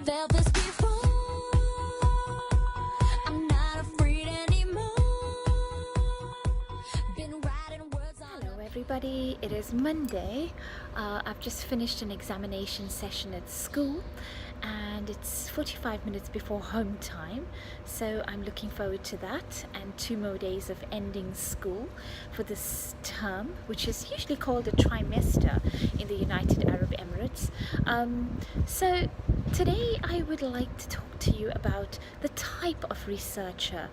Felt this before. I'm not afraid anymore. Been writing words on. Hello everybody, it is Monday. I've just finished an examination session at school and it's 45 minutes before home time, so I'm looking forward to that and 2 more days of ending school for this term, which is usually called a trimester in the United Arab Emirates. So today I would like to talk to you about the type of researcher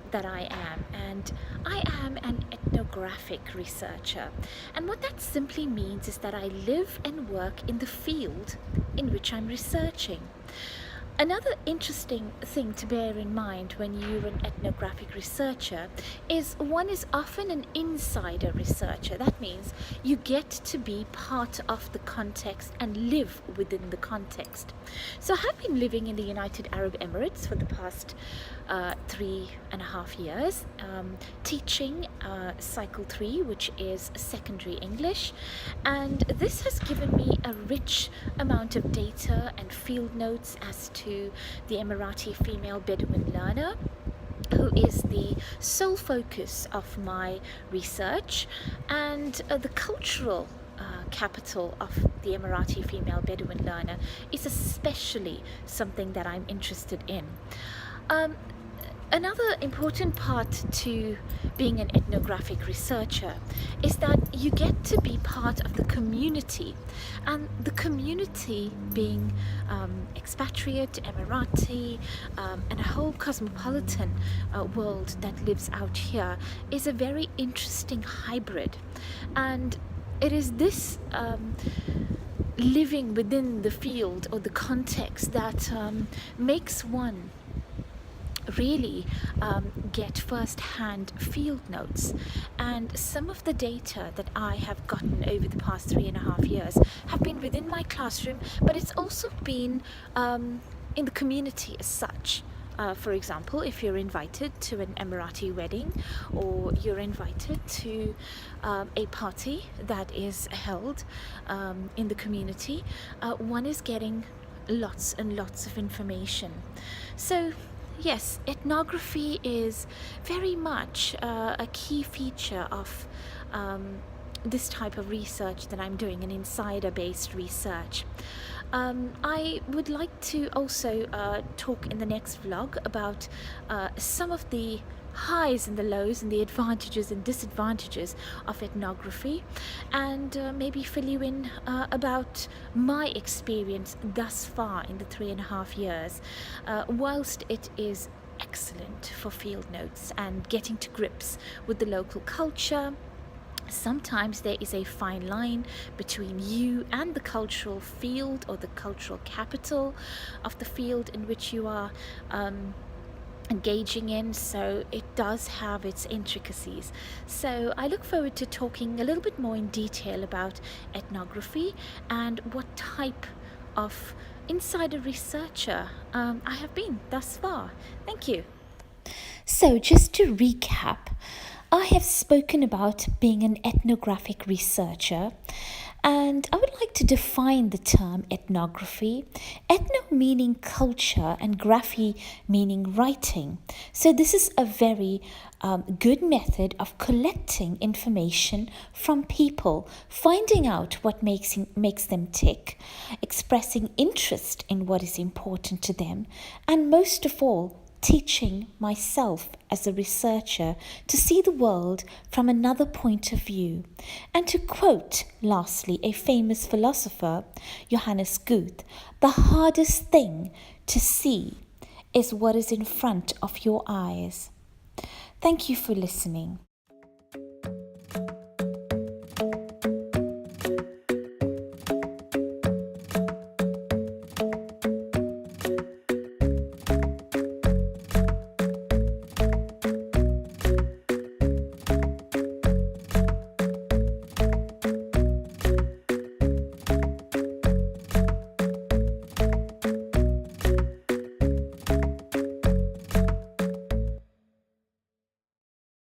that I am, and I am an ethnographic researcher, and what that simply means is that I live and work in the field in which I'm researching. Another interesting thing to bear in mind when you're an ethnographic researcher is one is often an insider researcher. That means you get to be part of the context and live within the context. So I've been living in the United Arab Emirates for the past 3.5 years, teaching Cycle 3, which is secondary English, and this has given me a rich amount of data and field notes as to the Emirati female Bedouin learner, who is the sole focus of my research, and the cultural capital of the Emirati female Bedouin learner is especially something that I'm interested in. Another important part to being an ethnographic researcher is that you get to be part of the community, and the community being expatriate, Emirati, and a whole cosmopolitan world that lives out here is a very interesting hybrid, and it is this living within the field or the context that makes one really get first-hand field notes. And some of the data that I have gotten over the past 3.5 years have been within my classroom, but it's also been in the community as such. For example, if you're invited to an Emirati wedding, or you're invited to a party that is held in the community, one is getting lots and lots of information. So yes, ethnography is very much a key feature of this type of research that I'm doing, an insider-based research. I would like to also talk in the next vlog about some of the highs and the lows and the advantages and disadvantages of ethnography, and maybe fill you in about my experience thus far in the 3.5 years. Whilst it is excellent for field notes and getting to grips with the local culture, sometimes there is a fine line between you and the cultural field or the cultural capital of the field in which you are engaging in, so it does have its intricacies. So I look forward to talking a little bit more in detail about ethnography and what type of insider researcher I have been thus far. Thank you. So just to recap, I have spoken about being an ethnographic researcher, and I would like to define the term ethnography. Ethno meaning culture and graphy meaning writing. So this is a very good method of collecting information from people, finding out what makes them tick, expressing interest in what is important to them, and most of all, teaching myself as a researcher to see the world from another point of view. And to quote, lastly, a famous philosopher, Johannes Goethe, the hardest thing to see is what is in front of your eyes. Thank you for listening.